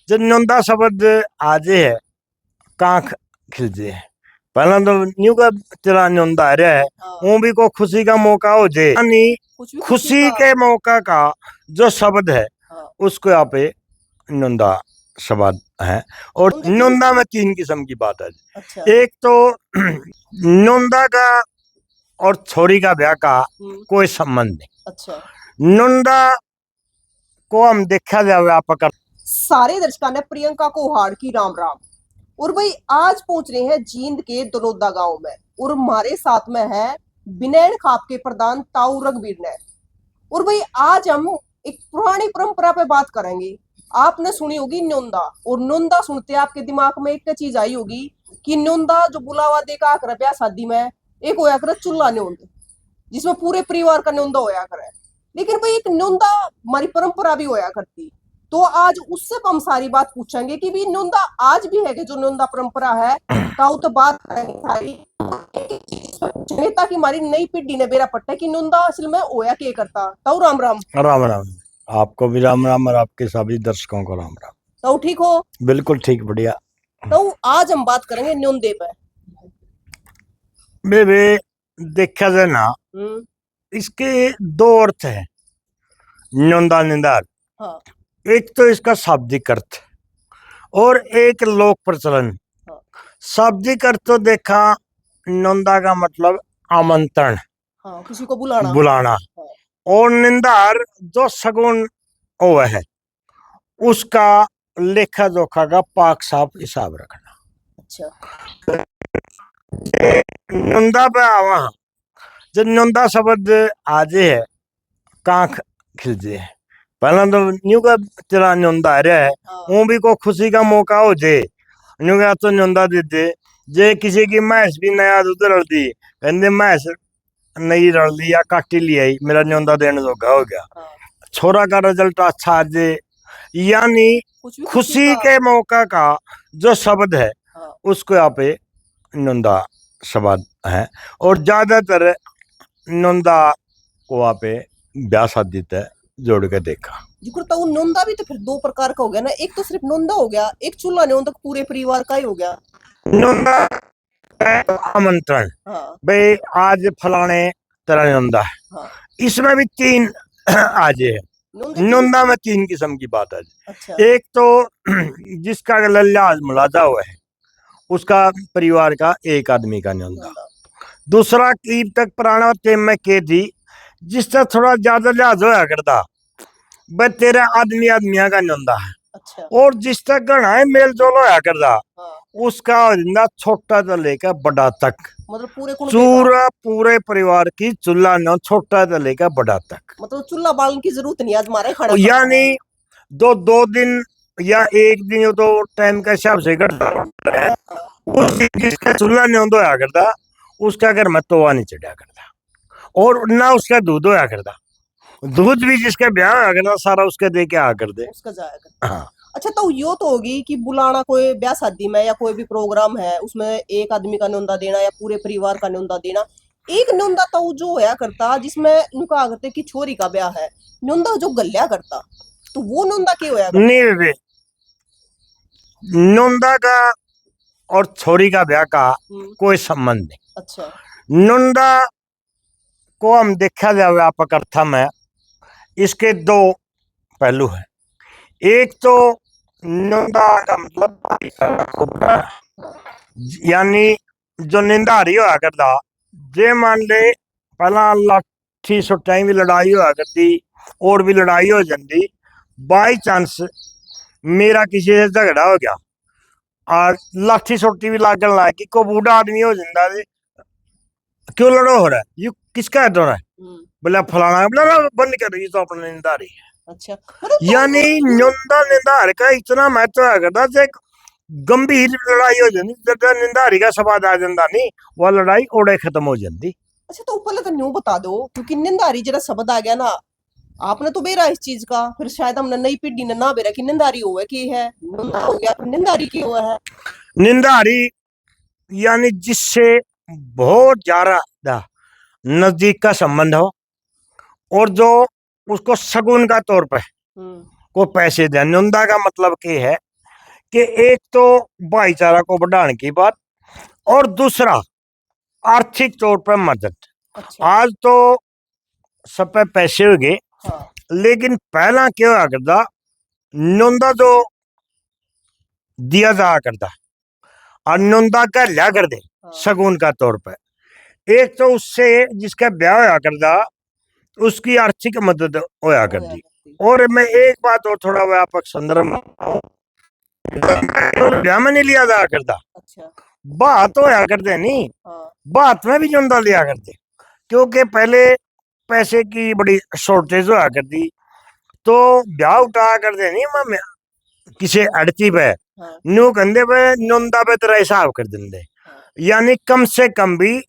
जब न्योंदा शब्द आजे है कांख खिलजे है। पहला तो न्यू का तेरा न्योंदा आ रहा है वो भी को खुशी का मौका हो जाए यानी खुशी के मौका का जो शब्द है उसको यहाँ पे न्योंदा शब्द है। और न्योंदा में तीन किस्म की बात है। अच्छा। एक तो न्योंदा का और छोरी का ब्याह का कोई संबंध नहीं। अच्छा। न्योंदा को हम देखा जाए व्यापक सारे दर्शकों ने प्रियंका को हाड़ की राम राम। और भाई आज पहुंच रहे हैं जींद के दलोदा गांव में और हमारे साथ में है बिनैन खाप के प्रधान ताऊ रघबीर ने। और भाई आज हम एक पुरानी परंपरा पे बात करेंगे। आपने सुनी होगी न्योंदा और न्योंदा सुनते आपके दिमाग में एक चीज आई होगी कि न्योंदा जो बुलावा देगा आकर ब्याह शादी में एक होया करे चूल्हा न्योंद जिसमें पूरे परिवार का न्योंदा होया करे। लेकिन भाई एक न्योंदा हमारी परंपरा भी होया करती। तो आज उससे हम सारी बात पूछेंगे कि भी न्योंदा आज भी है कि जो न्योंदा परंपरा है ताऊ तो बात करेंगे सारी पूछेंगे ताकि हमारी नई पीढ़ी ने बेरा पट्टा कि न्योंदा असल में होया क्या करता। ताऊ राम राम। राम राम। आपको भी राम राम और आपके सभी दर्शकों को राम राम। ताऊ ठीक हो? बिल्कुल ठीक बढ़िया। ताऊ आज हम बात करेंगे न्योंदे पे। बेबे देखा जाए ना इसके दो अर्थ है न्योंदा निंदार। हाँ। एक तो इसका शाब्दिक अर्थ और एक लोक प्रचलन। हाँ। शाब्दिक अर्थ तो देखा न्योंदा का मतलब आमंत्रण। हाँ, किसी को बुलाना बुलाना। हाँ। और निंदार जो सगुन हुआ है उसका लेखा जोखा का पाक साफ हिसाब रखना। अच्छा। न्योंदा पे आवा जब न्योंदा शब्द आजे है कांख खिलजे है। पहला तो न्यू का तेरा न्योंदा आ रहा है वो भी को खुशी का मौका हो जाए न्यू का तो न्योंदा देते जे किसी की मैस भी नया दूध रल दी कहते मैस नई रल दी या काटी ली आई मेरा न्योंदा देने जोगा हो गया। छोरा का रिजल्ट अच्छा आ जाए यानी खुशी के मौका का जो शब्द है उसको यहाँ पे न्योंदा शब्द है। और ज्यादातर न्योंदा को वहाँ पे ब्याह शादी तय जोड़ के देखा। तो न्योंदा भी तो फिर दो प्रकार का हो गया ना। एक तो सिर्फ न्योंदा हो गया एक चूल्हा न्योंदा पूरे परिवार का ही हो गया। न्योंदा आमंत्रण भाई आज फलाने तरह न्योंदा है। हाँ। इसमें भी तीन आजे है। न्योंदा में तीन किस्म की बात है। अच्छा। एक तो जिसका लिहाज मुलाजा हुआ है उसका परिवार का एक आदमी का न्योंदा। दूसरा कीब तक पुराना टेम में के थी जिससे थोड़ा ज्यादा लिहाज होया करता बस तेरे आदमी आदमिया का न्योंदा है। अच्छा। और जिस तक घना है मेल जोल होया करता उसका छोटा से लेकर बड़ा तक मतलब पूरे परिवार की चूल्हा न छोटा से लेकर बड़ा तक मतलब चूल्हा बालन की जरूरत नहीं आज हमारे खड़ा यानी दो दिन या एक दिन तो टाइम के हिसाब से जिसका चूल्हा न्योंद होया करता उसका घर में तोवा नहीं चढ़ा करता और ना उसका दूध होया करता। दूध भी जिसका ब्याह होया करता सारा उसके दे के आ कर दे उसका जाया करता। हाँ। अच्छा तो यो तो होगी कि बुलाना कोई ब्याह शादी में या कोई भी प्रोग्राम है उसमें एक आदमी का न्योंदा देना या पूरे परिवार का न्योंदा देना। एक न्योंदा तो जो होया करता जिसमें नुका करते कि छोरी का ब्याह है न्योंदा जो गल्या करता तो वो न्योंदा क्या होया करता? नहीं न्योंदा का और छोरी का ब्याह का कोई संबंध नहीं। अच्छा। न्योंदा को हम देखा जाए व्यापक अर्थ में इसके दो पहलू है। एक तो न्योंदा का मतलब यानी जो निंदारी होया करता जे मान ले पहला लाठी सुटाई भी लड़ाई होया करती और भी लड़ाई हो जाती बाई चांस मेरा किसी से झगड़ा हो गया और लाठी सोटी भी लागन लाग कि को बूढ़ा आदमी हो जाता क्यों लड़ो हो रहा है ये किसका है तो बोला फलाना बोला बंद कर ये तो अपना निंदारी है। अच्छा। यानी न्योंदा निंदार का इतना महत्व है करता जे गंभीर लड़ाई हो जाती जब निंदारी का सवाद आ जाता नहीं वो लड़ाई ओड़े खत्म हो जाती। अच्छा तो पहले तो न्यू बता दो क्योंकि निंदारी जरा शब्द आ गया ना आपने तो बेरा इस चीज का फिर शायद हमने नई पीढ़ी ने ना बेरा कि निंदारी हुआ की है हो गया निंदारी की हुआ है। निंदारी यानी जिससे बहुत ज्यादा नजदीक का संबंध हो और जो उसको शगुन का तौर पर को पैसे दे। न्योंदा का मतलब क्या है कि एक तो भाईचारा को बढ़ाने की बात और दूसरा आर्थिक तौर पर मदद। अच्छा। आज तो सब पे पैसे हो गए, हाँ। लेकिन पहला क्या हुआ करता, नोंदा जो दिया जाया करता और नोंदा का लिया कर दे हाँ। शगुन का तौर पर। एक तो उससे जिसका ब्याह होया करता उसकी आर्थिक मदद होया करती। और मैं एक बात और थोड़ा व्यापक संदर्भ में ब्याह में नहीं लिया जाया करता। अच्छा। बात होया करते नहीं, हाँ। बात में भी नोंदा लिया करते, क्योंकि पहले पैसे की बड़ी शॉर्टेज होया करती, तो ब्याह उठाया करते नहीं मैं किसी अड़ती पे हाँ। न्यू कंधे पे नोंदा पे तेरा हिसाब कर देंगे। हाँ। यानी कम से कम भी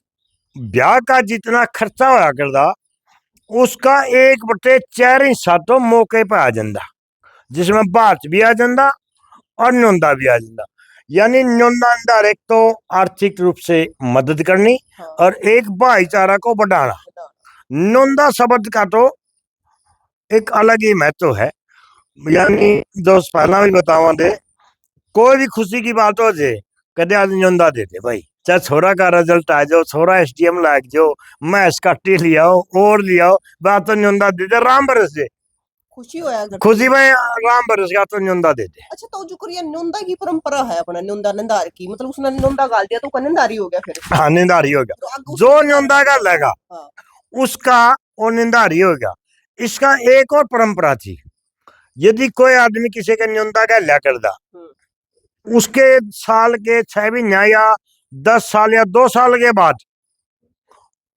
ब्याह का जितना खर्चा होया करता उसका 1/4 हिस्सा तो मौके पे आ जाता, जिसमें बात भी आ जाता और नोंदा भी आ जाता। यानी नोंदा अंदर एक तो आर्थिक रूप से मदद करनी हाँ। और एक भाईचारा को बढ़ाना। नोंदा शब्द का तो एक अलग ही महत्व है। यानी दोस्त पहला भी बतावा दे, कोई भी खुशी की बात हो जाए कदे आज नोंदा देते भाई, चाहे छोरा का रिजल्ट आ जाओ, छोरा एसडीएम लाग जाओ, मैं इसका टी लियाओ और लियाओ, बात तो नोंदा देते राम बरस दे खुशी होया करती खुशी में राम बरस का तो नोंदा देते। अच्छा, तो जो करिए नोंदा की परंपरा है अपना नोंदा नंदार की, मतलब उसने नोंदा गाल दिया तो का नंदारी हो गया फिर। हाँ निंदारी हो गया, तो आगे जो उसका नोंदा का लेगा हाँ। उसका वो निंदारी हो गया। इसका एक और परंपरा थी, यदि कोई आदमी किसी का न्योंदा का लिया करता, उसके साल के 6 महीने या 10 साल या 2 साल के बाद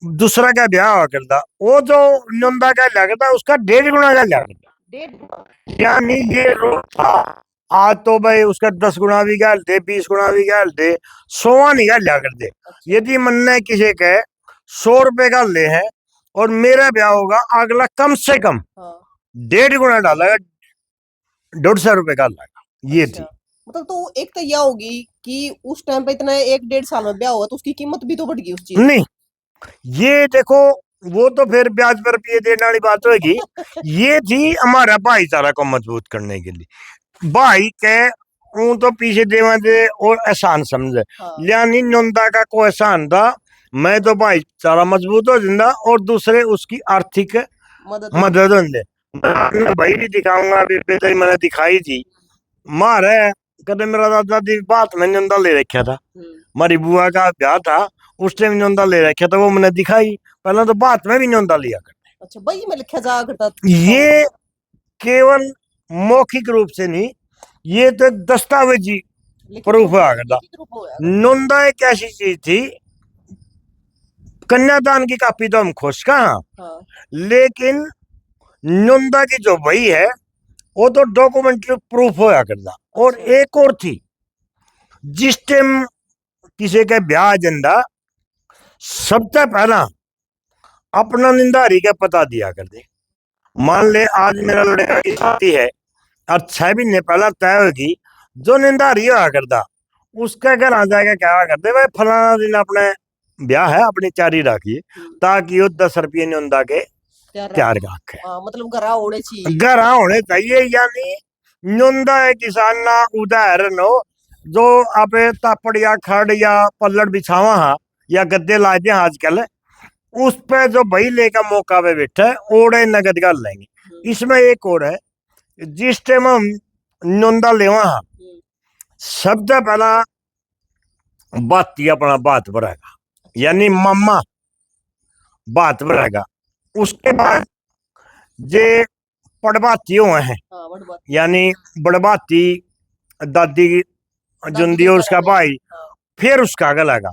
दूसरा का ब्याह हुआ करता, वो जो न्योंदा का लिया करता उसका 1.5 गुना का लिया करता। यानी ये रोग था। आज तो भाई उसका 10 गुना भी गालते, 20 गुना भी गालते, 100 नहीं लिया करते। यदि मन ने किसी के 100 रुपए का ले है और मेरा ब्याह होगा, अगला कम से कम 1.5 गुना डालेगा, 150 रुपए का लाएगा। ये थी मतलब तो एक तो यह होगी कि उस टाइम पे इतना 1-1.5 साल में ब्याह हुआ तो उसकी कीमत भी तो बढ़ गई उस चीज। नहीं, ये देखो वो तो फिर ब्याज पर रुपये देने वाली बात होगी। ये थी हमारा भाईचारा को मजबूत करने के लिए, भाई के ऊं तो पीछे देवा दे और एहसान समझे। यानी नोंदा का कोई एहसान था, मैं तो भाईचारा मजबूत हो जिंदा और दूसरे उसकी आर्थिक मदद होंगे। भाई भी दिखाऊंगा, अभी बेटे मैंने दिखाई थी मारे कदे मेरा दादा दी बात में नोंदा ले रखा था, हमारी बुआ का ब्याह था उस टाइम नोंदा ले रखा था, वो मैंने दिखाई। पहले तो बात में भी नोंदा लिया करते। अच्छा, भाई में लिखा जा करता। ये केवल मौखिक रूप से नहीं, ये तो एक दस्तावेजी प्रूफ हुआ करता। नोंदा एक ऐसी चीज थी, कन्यादान की कापी तो हम खुश कहाँ, लेकिन नोंदा की जो वही है वो तो डॉक्यूमेंट्री प्रूफ होया करता। और एक और थी, जिस टाइम किसी का ब्याह एजेंडा सबसे पहला अपना निंदारी का पता दिया कर दे। मान ले आज मेरा लड़का की शादी है और 6 महीने पहला तय होगी, जो निंदारी होया करता उसका घर आ जाएगा, क्या करते भाई फलाना दिन अपने ब्याह है अपनी चारी रखिए, ताकि वो 10 रुपये निंदा के तैयार रखे। मतलब गरा होने चाहिए, गरा होने चाहिए। यानी नुंदा है किसान ना उदाहरण हो, जो आप तापड़ या खड़ या पल्लड़ बिछावा हा या गद्दे लाए दे आजकल, उस पे जो भाई लेकर मौका पे बैठा है ओड़े नगद का लेंगे। इसमें एक और है, जिस टाइम हम नुंदा लेवा हा सबसे पहला बाती अपना बात भरेगा, यानी मामा बात भरेगा। उसके बाद जे पड़बाती हुए हैं, यानी बड़बाती दादी जुंदी और उसका भाई, फिर उसका गलागा।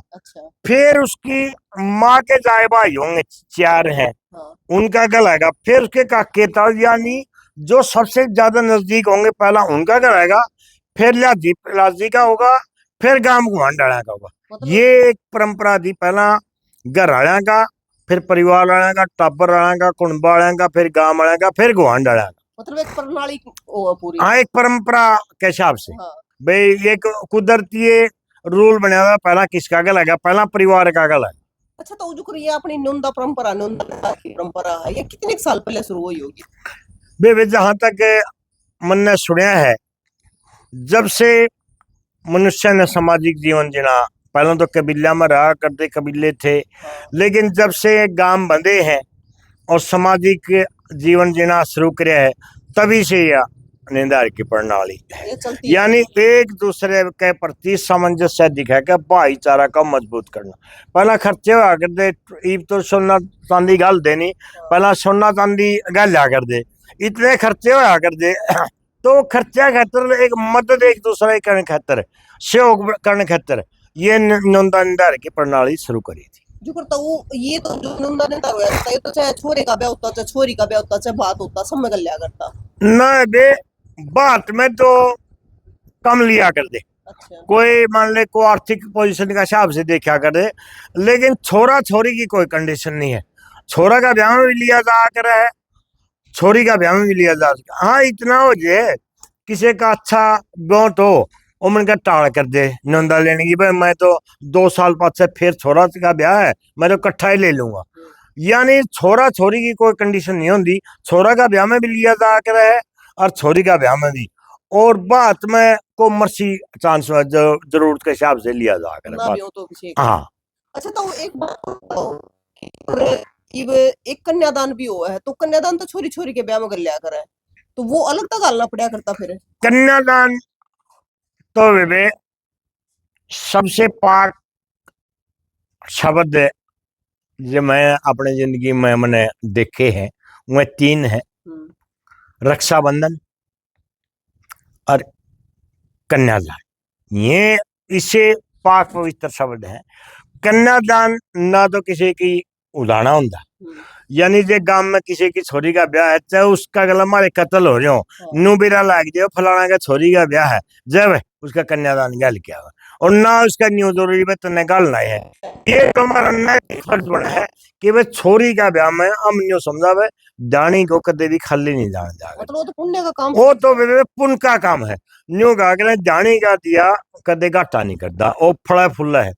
फिर उसकी माँ के जाए भाई होंगे 4 हैं, उनका गलाएगा। फिर उसके काके ताऊ यानी जो सबसे ज्यादा नजदीक होंगे पहला उनका गलाएगा, फिर लाजी लाजी का होगा, फिर गांव गुआन डाला का होगा। ये एक परंपरा थी, पहला घर आया का, फिर परिवार वाला का, टाबर वाला का, कुंबा वाला का, फिर गांव वाला का, फिर गुआन डाला का। मतलब एक प्रणाली पूरी, हाँ एक परंपरा के हिसाब से भाई एक कुदरती रूल बना था, पहला किसका गला, पहला परिवार का गला। अच्छा, तो जो ये अपनी नोंदा परंपरा, नोंदा की परंपरा है, ये कितने साल पहले शुरू हुई होगी? बे जहां तक मन ने सुना है, जब से मनुष्य ने सामाजिक जीवन जीना, पहले तो कबीला में रहा करते, कबीले थे, लेकिन जब से गांव बंधे हैं और सामाजिक जीवन जीना शुरू किया है, तभी से यह निंदार की प्रणाली है। ये चलती है। यानी एक दूसरे के प्रति सामंजस्य दिखा के भाईचारा का मजबूत करना। पहला खर्चे हुआ करते, ईब तो सोना चांदी गल देनी, पहला सोना चांदी गल लिया कर दे, इतने खर्चे हुआ कर दे। तो खर्चा खातर एक मदद एक दूसरे करने खातर, सहयोग करने खातर ये नंदा निंदार की प्रणाली शुरू करी थी। जो करता वो ये तो जो नंदा निंदा हुआ करता, ये तो चाहे छोरे का ब्याह होता, चाहे छोरी का ब्याह होता, चाहे बात होता, सब में गल्या करता। ना बे, बात में तो कम लिया कर दे। अच्छा। कोई मान ले को आर्थिक पोजीशन का हिसाब से देखा कर दे, लेकिन छोरा छोरी की कोई कंडीशन नहीं है। छोरा का ब्याह में भी लिया जा कर है, छोरी का ब्याह में भी लिया जा सकता। हाँ, इतना हो जाए किसी का अच्छा ब्योट हो, उमन का टाल कर दे नंदा लेने की, भाई मैं तो 2 साल बाद से फिर छोरा का ब्याह है, मैं तो इकट्ठा ही ले लूंगा। यानी छोरा छोरी की कोई कंडीशन नहीं होती, छोरा का ब्याह में भी लिया जा कर है और छोरी का ब्याह में भी, और बात में को मर्सी चांस जरूरत के हिसाब से लिया जा कर ना भी हो तो किसी का। हाँ। अच्छा, तो एक बात बताओ कि इब एक कन्यादान भी हुआ है, तो कन्यादान तो छोरी छोरी के ब्याह में कर लिया करे, तो वो अलग तक गालना पड़ा करता फिर। कन्यादान तो वे सबसे पाक शब्द जो मैं अपने जिंदगी में मैंने देखे हैं वह 3 है, रक्षाबंधन और कन्यादान। ये इसे पाक पवित्र शब्द है। कन्यादान ना तो किसी की उड़ाना होता, यानी जे गांव में किसी की छोरी का ब्याह है, चाहे उसका गला मारे कत्ल हो रहे हो, नूबीरा लाग जाओ फलाना का छोरी का ब्याह है, जब उसका कन्यादान गल किया हुआ, और ना उसका न्यू जरूरी में तो निकालना है। ये तो हमारा नैतिक फर्ज बना है कि भाई छोरी का ब्याह में हम न्यू समझावे, दानी को कदे भी खाली नहीं जाना जाएगा। मतलब वो तो पुण्य का काम, वो तो पुण्य का काम है। न्यू गा के दानी का दिया कदे घाटा नहीं करता, वो फला फुला है।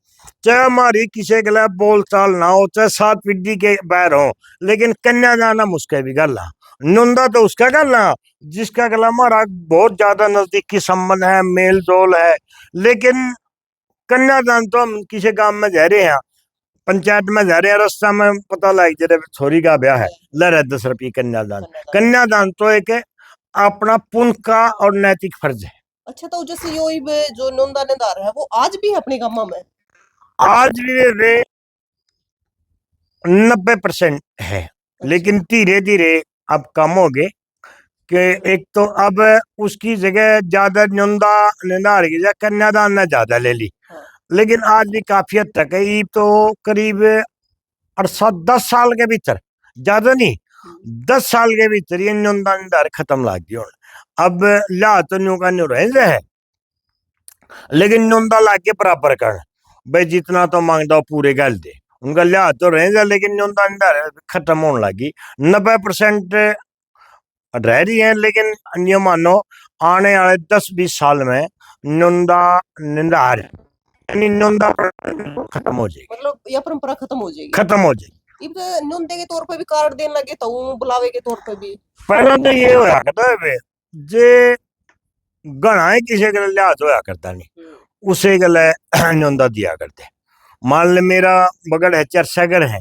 चाहे हमारी किसी के लिए बोल चाल ना हो, चाहे 7 पीढ़ी के बैर हो, लेकिन कन्यादान हम उसके भी गला, नुंदा तो उसका गला जिसका गला हमारा बहुत ज्यादा नजदीकी संबंध है, मेल जोल है। लेकिन कन्यादान तो हम किसी गांव में जा रहे हैं, पंचायत में जा रहे हैं, रास्ता में पता लग जाए छोरी का ब्याह है, ले रहे 10 रुपये कन्यादान। कन्यादान तो एक अपना पुण्य का और नैतिक फर्ज है। अच्छा, तो जैसे यो जो नंदा निंदार है वो आज भी है अपने गांव में? आज भी वे 90% है, लेकिन धीरे धीरे अब कम हो गए कि एक तो अब उसकी जगह ज्यादा नंदा निंदार की जगह कन्यादान ने ज्यादा ले ली। लेकिन आज भी काफी हद तक है, ये तो करीब 10 साल के भीतर, ज्यादा नहीं 10 साल के भीतर ये नंदा निंदार खत्म लग गई। अब ला तो न्यू का न्यू रह है, लेकिन नंदा ला के बराबर कर, भाई जितना तो मांगता हो पूरे गल दे, उनका लिहाज तो रहेगा, लेकिन नंदा निंदार खत्म होने लगी। 90% रह रही है, लेकिन ये मानो आने वाले 10-20 साल में नंदा निंदार यानी नंदा खत्म हो जाएगी, मतलब यह परंपरा खत्म हो जाएगी, खत्म हो जाएगी। इब नंदे के तौर पे भी कार्ड देने लगे, तो बुलावे के तौर पे भी पहले तो ये होया करता है जे गणा है किसी के लिहाज होया करता नहीं, उसे गले नंदा दिया करते। मान ले मेरा बगड़ है चरसागर है,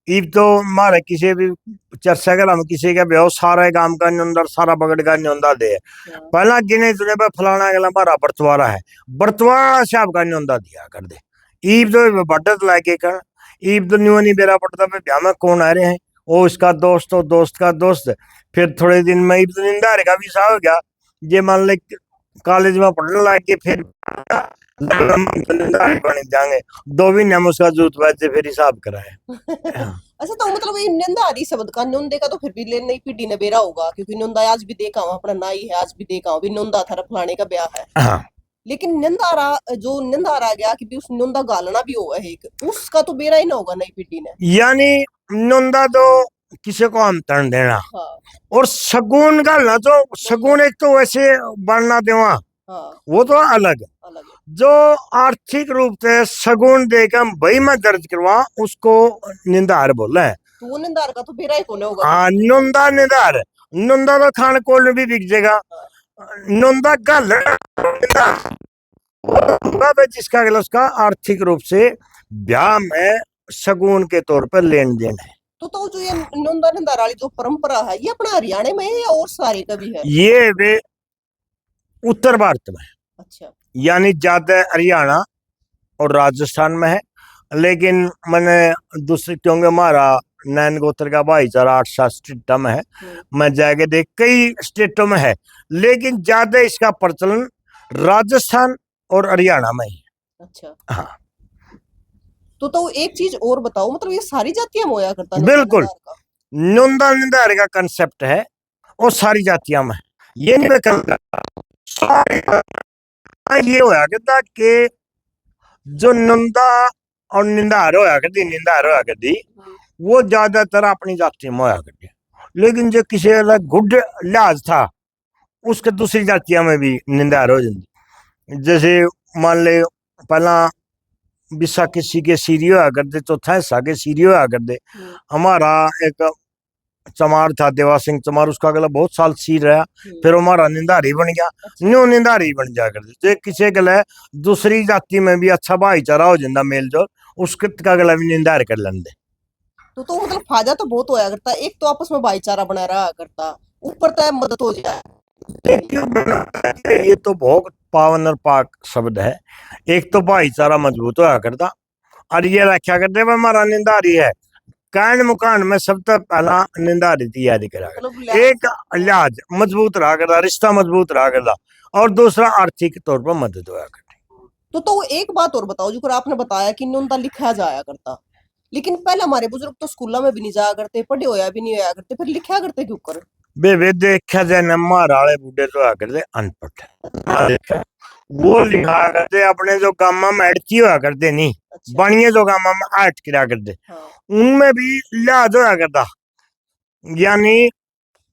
इब तो मारे किसी भी चरसागर हम किसी का ब्याह सारा गांव का न्योंदा, सारा बगड़ का न्योंदा दे, पहला गिने चुने पे फलाना गला हमारा बरतवारा है, बरतवारा से आपका न्योंदा दिया कर दे। ईब तो बटत लाके कर, ईब तो न्यू नहीं बेरा पड़ता पे ब्याह में कौन आ रहे हैं, वो इसका दोस्त हो, दोस्त का दोस्त। फिर थोड़े दिन में ईब तो निंदारे का भी सा हो गया, ये मान ले कॉलेज में पढ़ने लग के फिर बन जाएंगे, 2 महीने में उसका जूत बचे फिर हिसाब कराए। अच्छा, तो मतलब ये निंदारी शब्द का नंदे का तो फिर भी नई पीढ़ी ने बेरा होगा, क्योंकि नंदा आज भी देखा हूं अपना नाई है, आज भी देखा हूं भी नंदा था फलाने का ब्याह है। हाँ। लेकिन निंदारा जो निंदारा आ गया कि भी उस नंदा गालना भी होगा एक, उसका तो बेरा ही ना होगा नई पीढ़ी ने। यानी नंदा तो किसी को आमंत्रण देना, हाँ। और सगुन गालना, तो सगुन एक तो वैसे बनना देवा, वो तो अलग है। जो आर्थिक रूप से सगुन देकर भाई में दर्ज करवा, उसको निंदार बोला है। तो वो निंदार का तो बेरा ही कौन होगा? हाँ, नंदा निंदार, नंदा तो खान कोल भी बिक जाएगा, नंदा गल और जिसका अगला उसका आर्थिक रूप से ब्याह में शगुन के तौर पर लेन देन है। तो जो ये नंदा नंदार वाली जो परंपरा है ये अपना हरियाणा में है या और सारे का भी है? ये वे उत्तर भारत में, अच्छा, यानी ज्यादा हरियाणा और राजस्थान में है। लेकिन मैंने दूसरे, क्योंकि हमारा नैन गोत्र का भाईचारा 8-7 स्टेटों में है, मैं जाके देख कई स्टेटों में है, लेकिन ज्यादा इसका प्रचलन राजस्थान और हरियाणा में ही। अच्छा। हाँ तो एक चीज और बताओ, मतलब ये सारी जातियां में होया करता बिल्कुल, नंदा का? नंदा निंदारी का कंसेप्ट है और सारी जातियां में, ये नहीं मैं कहूँगा सारी ये होया करता कि जो नंदा और निंदार होया करती वो ज्यादातर अपनी जाति में होया करती, लेकिन जो किसी अलग गुड लिहाज था उसके दूसरी जातियों में भी निंदार हो जाती। जैसे मान ले पहला बिसा किसी के सीरी होया करते, चौथा हिस्सा के सीरी होया करते। हमारा एक चमार था, देवा सिंह चमार, उसका अगला बहुत साल सीर रहा, फिर हमारा निंदारी बन गया। न्यू निंदारी बन जा करते किसी गले दूसरी जाति में भी अच्छा भाईचारा हो जाता मेल जोल, उसके का गला भी निंदार कर लेंगे। तो मतलब फायदा तो बहुत होया करता, एक तो आपस में भाईचारा बना रहा करता, ऊपर तय मदद हो जाए। ये तो बहुत पावन और पाक शब्द है। एक तो भाईचारा मजबूत होया करता, और ये रखा करते हमारा निंदारी है, कान मुकान में सबसे पहला निंदारी तैयारी करा करता। एक लिहाज मजबूत रहा करता, रिश्ता मजबूत रहा करता, और दूसरा आर्थिक तौर पर मदद होया करती। तो एक बात और बताओ, जो आपने बताया कि नोंदा लिखा जाया करता, लेकिन पहले हमारे बुजुर्ग तो स्कूलों में भी नहीं जाया करते, पढ़े होया भी नहीं होया करते, फिर लिखा करते क्यों कर? वे देखा जाए न मारे बूढ़े तो आ करते अनपढ़, वो लिखा करते अपने जो गामा में अड़ची होया करते नहीं, अच्छा। बनिए जो गामा में आट किया करते, हाँ। उनमें भी लिहाज होया करता, यानी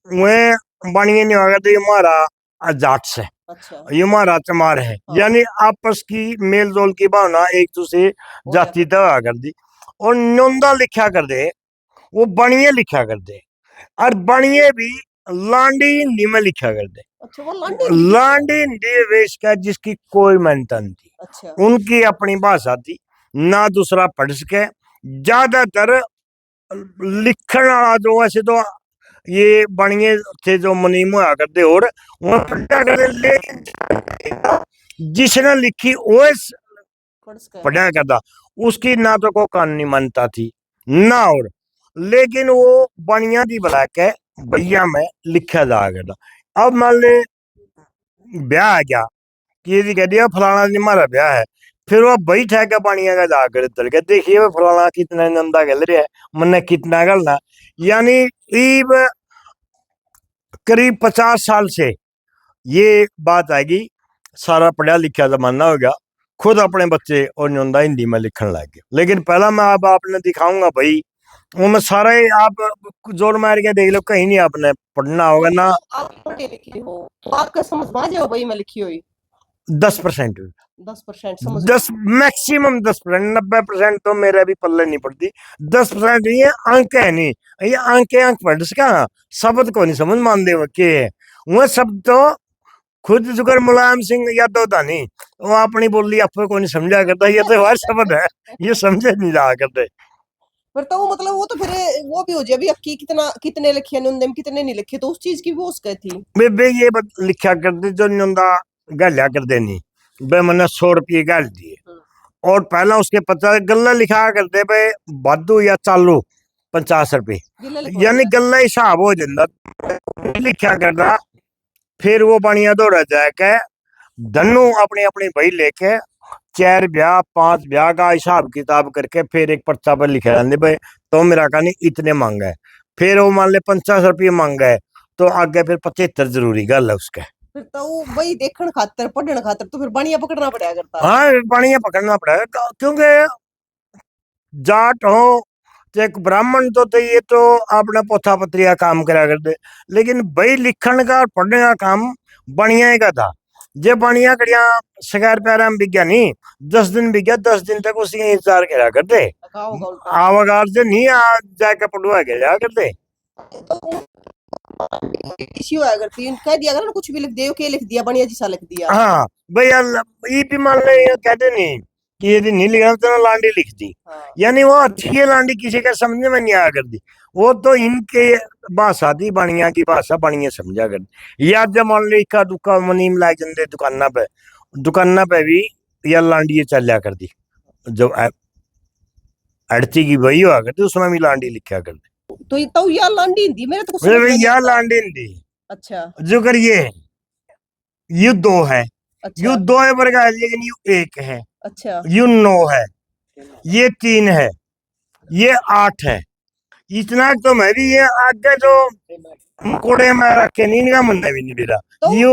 वे बनिए नहीं होया करते हमारा जाट से। अच्छा। ये हमारा चमार है। हाँ। यानी आपस की मेल जोल की भावना एक दूसरे जाति दवा कर दी, और नोंदा लिखा कर दे, वो बनिए लिखा कर दे, और बनिए भी लांडी हिंदी में लिखा कर दे। अच्छा, वो लांडी लांडी हिंदी वेश का जिसकी कोई मान्यता नहीं थी। अच्छा। उनकी अपनी भाषा थी, ना दूसरा पढ़ सके। ज्यादातर लिखण वाला जो वैसे तो ये बनिए थे जो मुनीम होया करते, और वह पढ़ा करते, लेकिन जिसने लिखी वो पढ़ा करता, उसकी ना तो कोई कानूनी मान्यता थी ना, और लेकिन वो बनिया दी बुला के भैया में लिखा जा करता। अब मान ले ब्याह है क्या कि यदि कह दिया फलाना जी हमारा ब्याह है, फिर वो बही ठह के बनिया का जाकर चल के देखिए फलाना कितना नंदा गल रहा है, मन कितना गलना। यानी ईब करीब 50 साल से ये बात आएगी, सारा पढ़ा लिखा जमाना हो गया, खुद अपने बच्चे और नंदा हिंदी में लिखने लग गए। लेकिन पहला मैं अब आपने दिखाऊंगा भाई, वो मैं सारा ही आप जोर मार के देख लो, कहीं नहीं आपने पढ़ना होगा ना। आप पढ़े लिखे हो तो आपका समझ में आ जाओ भाई, मैं लिखी हुई 10% 10% समझ 10 मैक्सिमम 10%, 90% तो मेरा भी पल्ले नहीं पड़ती। 10% ये अंक है नहीं, ये अंक पढ़ सका, शब्द को नहीं समझ मान दे के वह शब्द तो खुद जुगर मुलायम सिंह यादव था नहीं, वो अपनी बोली आपको को नहीं समझा करता, ये तो हर शब्द है, ये समझे नहीं जा करते। फिर तो वो मतलब वो तो फिर वो भी हो जाए, अभी अक्की कितना कितने लिखे नंदे में कितने नहीं लिखे, तो उस चीज की वो उसका थी। बे ये लिखा करते जो नंदा गल्या करते नहीं, बे मैंने 100 रुपये गाल दिए, और पहला उसके 50 गल्ला लिखा करते पे वादू या चालू 50 रुपये, यानी गल्ला हिसाब हो जाता लिखा करता। फिर वो बढ़िया दौड़ा जाके धनु अपनी अपनी भाई लेके 4 ब्याह 5 ब्याह का हिसाब किताब करके फिर एक पर्चा पर लिखे रहते भाई, तो मेरा कहनी इतने मांगा है, फिर वो मान ले 50 रुपये मांगा है, तो आगे फिर 75 जरूरी गल है उसके। फिर तो वो वही देखने खातर पढ़ने खातर तो फिर बढ़िया पकड़ना पड़ा करता। हाँ बढ़िया पकड़ना पड़ेगा, क्योंकि जाट हो चाहे ब्राह्मण तो ये तो अपना पोथा पत्रिया काम करा करते, लेकिन भाई लिखण का पढ़ने का काम बढ़िया का था। जे बढ़िया कड़िया सगैर प्यारा में बिगया नहीं, 10 दिन बिगया, 10 दिन तक उसी इंतजार करा करते, आवागार से नहीं आ जाके पढ़वा के जा करते। इसी होया करती है, कह दिया करो कुछ भी लिख दियो, के लिख दिया बढ़िया जिसा लिख दिया। हाँ भाई ये भी मान ले, ये कहते नहीं कि यदि नहीं लिखा तो लांडी लिख दी, हाँ। यानी वो अच्छी है लांडी, किसी का समझ में नहीं आया करती। वो तो इनके भाषा दी बनिया की भाषा बनिए समझा करती। या जब मान लो इक्का दुक्का मनी मिला जंदे दुकाना पे भी या लांडी चलिया करती, जो अड़ती की वही हुआ करती, उसमें भी लांडी लिखा करती। तो यार लांडी हिंदी मेरे तो कुछ मेरे समझ में नहीं भैया आता। लांडी दी अच्छा। जो करिए, यू दो है, अच्छा। यू दो है वर्ग है, लेकिन यू एक है, अच्छा। यू 9 है, ये 3 है, ये 8 है। इतना तो मैं भी ये आगे जो कोड़े में रखे नहीं इनका मन भी नहीं मेरा। तो यू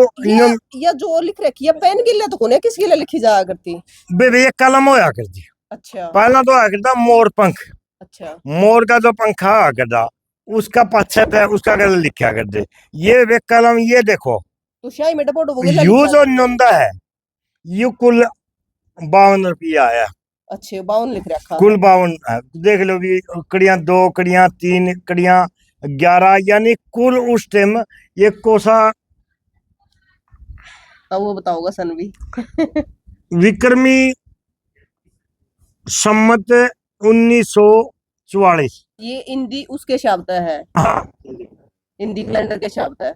ये जो लिख रखी है पेन गिल्ले तो कोने किस गिल्ले लिखी जाया करती। बेबे ये कलम होया करती। अच्छा। पहला तो आया करता मोर पंख, अच्छा। मोर का जो पंखा आया करता उसका पश्चात है, उसका गला लिखा करते। ये वे कलम ये देखो, तो शाही में डपोट वो गिल्ला यू लिखा जो है। नंदा है, यू कुल 52 रुपया आया, अच्छे 52 लिख रखा कुल है। 52 है। देख लो भी, कड़ियां 2 कड़ियां 3 कड़ियां 11, यानी कुल उस टाइम ये कोसा अब वो बताओगा सन भी। विक्रमी सम्मत 1944। ये हिंदी उसके शब्द है, हाँ हिंदी कैलेंडर के शब्द है।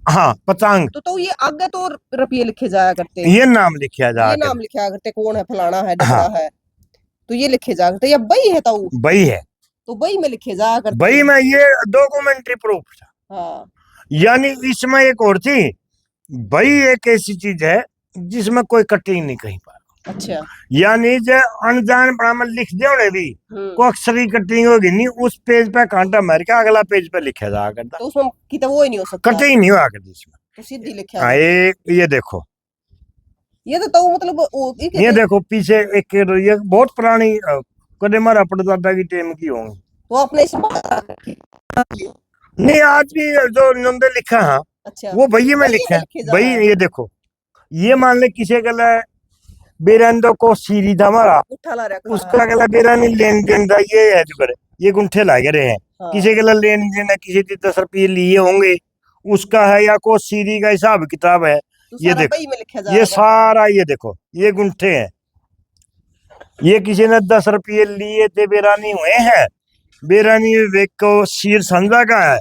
हाँ पतंग, तो ये आगे तो रुपये लिखे जाया करते, ये नाम लिखा जा ये कर। नाम लिखा करते कौन है फलाना है डबरा हाँ है, तो ये लिखे जाया करते। या बई है बई है, तो बई में लिखे जाया करते। बई में ये डॉक्यूमेंट्री प्रूफ था। हाँ। यानी इसमें एक और थी, बई एक ऐसी चीज है जिसमें कोई कटिंग नहीं कहीं पर। अच्छा। यानी जो अनजान ब्राह्मण लिख दे उन्हें भी को अक्सर की कटिंग होगी नहीं, उस पेज पे कांटा मार के अगला पेज पे लिखा जा करता, तो उसमें की तो वो ही नहीं हो सकता, कटिंग नहीं हुआ करती इसमें। तो सीधी लिखा हाँ है। ये देखो, ये तो मतलब ये देखो पीछे एक, ये बहुत पुरानी कदे मारा परदादा की टेम की होंगी। तो अपने नहीं आज भी जो नंदे लिखा है, अच्छा वो भैया में लिखा है भाई। ये देखो, ये मान ले किसी गला बेरंदो को सीरी था हमारा, उठा ला रखा उसका गला बेरा नहीं लेन देन था, ये है जो करे ये गुंठे लागे रहे हैं। हाँ। किसी गला लेन देन है, किसी की 10 रुपये लिए होंगे उसका है, या को सीरी का हिसाब किताब है। तो ये सारा देखो, बई में लिखा ये जाएगा। सारा ये देखो ये गुंठे हैं, ये किसी ने 10 रुपये लिए थे, बेरानी हुए हैं, बेरानी वेक को शीर संजा का है।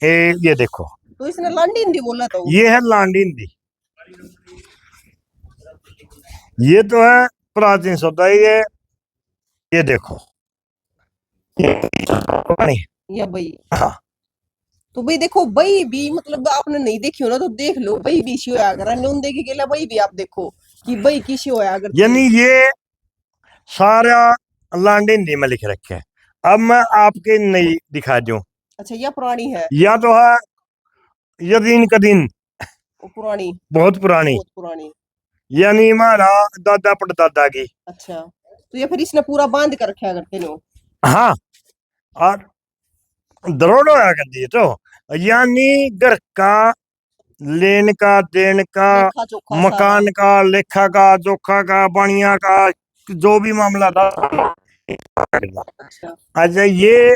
ये देखो, तो इसने लांडी हिंदी बोला तो ये है लांडी हिंदी, ये तो है प्राचीन शब्द है। ये देखो या बई। हाँ तो भाई देखो बई भी मतलब आपने नहीं देखी हो ना तो देख लो, बई भी सी होया कर नून देखी गेला बई भी आप देखो कि बई किसी होया कर। यानी ये सारा लांडी हिंदी में लिख रखे है। अब मैं आपके नई दिखा दूं। अच्छा यह पुरानी है, या तो है यदीन कदीन, वो पुरानी, बहुत पुरानी, बहुत पुरानी, यानी हमारा दादा परदादा की। अच्छा तो ये फिर इसने पूरा बांध कर रखा करते नो। हाँ और दरोड़ होया कर दिए, तो यानी घर का लेन का देन का लेखा चोखा मकान का लेखा का जोखा का बढ़िया का जो भी मामला था। अच्छा। अच्छा ये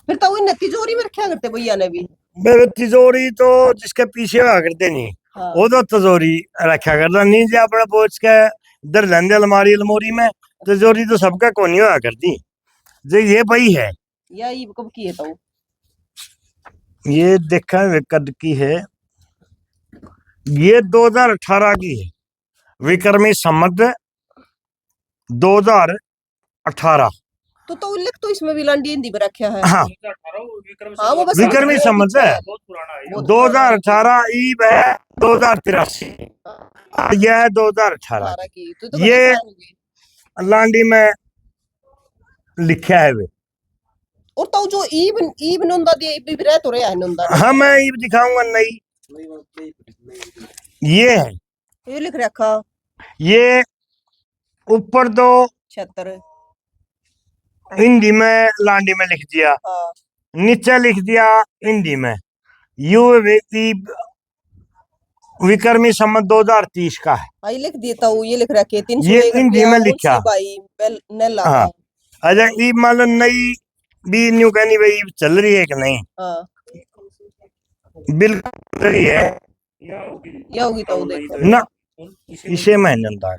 फिर तो वो तिजोरी में रखा करते भैया ने भी। मेरे तिजोरी तो जिसके पीछे हुआ करते नहीं, हाँ। वो तो तिजोरी रखा करता नहीं, जो अपना पोच के इधर लेंदे अलमारी अलमोरी में। तिजोरी तो सबका कोनी हुआ करती, जो ये भाई है, या ये कब की है तो ये देखा कद की है, ये 2018 की है, विक्रमी संमत 2018। तो उल्लेख तो इसमें भी लांडी हिंदी में रखा है। हाँ हाँ वो बस विक्रमी संमत है 2018, ईब है 2083, यह है 2018 की। ये लांडी में लिखा है वे। और तो जो ईब ईब नंदा दे ईब भी रह तो रहा है नंदा। हाँ मैं ईब दिखाऊंगा नहीं, ये है, ये लिख रखा, ये ऊपर दो 76 हिंदी में लांडी में लिख दिया, हाँ। नीचे लिख दिया हिंदी में, यू ईब विक्रमी संवत 2030 का है। हाँ, ये लिख देता हूँ, ये लिख रखे 301 ये हिंदी में लिखा। भाई नेला हाँ, अच्छा ये मान लो नई भी न्यू कहनी भाई चल रही है कि नहीं? हाँ, बिल्कुल चल रही है या होगी तो देखो ना, इसे मैं नंदा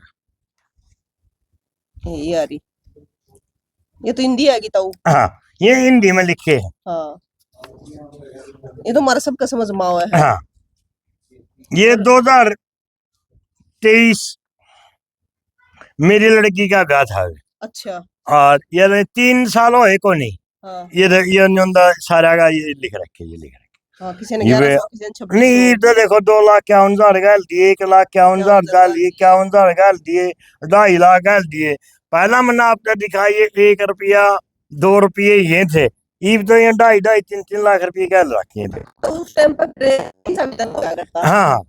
ये यारी, ये तो हिंदी आएगी तो। हाँ, ये हिंदी में लिखे हैं। हाँ, ये तो हमारा सबका समझ में आवा है। हाँ, ये 2023 मेरी लड़की का ब्याह था। अच्छा, और ये 3 साल होए को नहीं। हाँ, ये नंदा सारा का ये लिख रखे, ये लिख रखे। हाँ, किसी ने ये 1100, किसी ने 2600। नहीं तो देखो 2,51,000 गाल दिए, 1,51,000 गाल दिए, 51,000 गाल दिए, 2.5 लाख गाल दिए। पहला मैंने आपको दिखाइए 1 रुपया 2 रुपये ये थे, ईब तो ये 2.5 3 लाख रुपये गाल रखे थे। तो उस टाइम पर ट्रेन का विधान हुआ करता। हाँ,